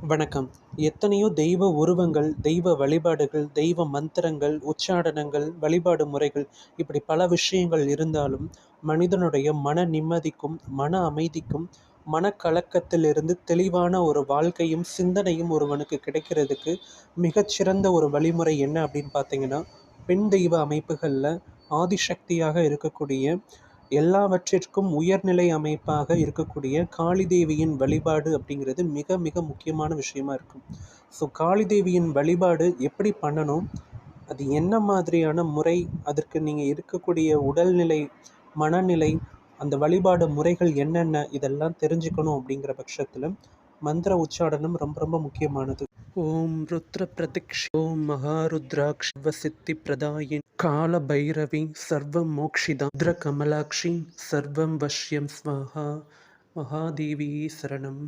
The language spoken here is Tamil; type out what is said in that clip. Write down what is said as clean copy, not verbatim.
வணக்கம். எத்தனையோ தெய்வ உருவங்கள், தெய்வ வழிபாடுகள், தெய்வ மந்திரங்கள், உச்சாடனங்கள், வழிபாடு முறைகள் இப்படி பல விஷயங்கள் இருந்தாலும், மனிதனுடைய மன நிம்மதிக்கும், மன அமைதிக்கும், மனக்கலக்கத்திலிருந்து தெளிவான ஒரு வாழ்க்கையும், சிந்தனையும் ஒருவனுக்கு கிடைக்கிறதுக்கு மிகச்சிறந்த ஒரு வழிமுறை என்ன அப்படின்னு பார்த்தீங்கன்னா, பெண் தெய்வ அமைப்புகள்ல ஆதிசக்தியாக இருக்கக்கூடிய எல்லாவற்றிற்கும் உயர்நிலை அமைப்பாக இருக்கக்கூடிய காளி தேவியின் வழிபாடு அப்படிங்கிறது மிக மிக முக்கியமான விஷயமா இருக்கும். ஸோ காளி தேவியின் வழிபாடு எப்படி பண்ணணும்? அது என்ன மாதிரியான முறை? அதற்கு நீங்கள் இருக்கக்கூடிய உடல்நிலை, மனநிலை, அந்த வழிபாடு முறைகள் என்னென்ன? இதெல்லாம் தெரிஞ்சுக்கணும் அப்படிங்கிற பட்சத்தில் மந்திர உச்சாடனம் ரொம்ப ரொம்ப முக்கியமானது. ஓம் ருத்ர பிரதிக்ஷ ஓம் மகாருத்ராக்ஷ சித்தி பிரதாயின் கால பைரவி சர்வம் மோக்ஷிதா ருத்ர கமலாக்ஷி சர்வம் வஷ்யம் ஸ்வாஹா மகாதேவி சரணம்.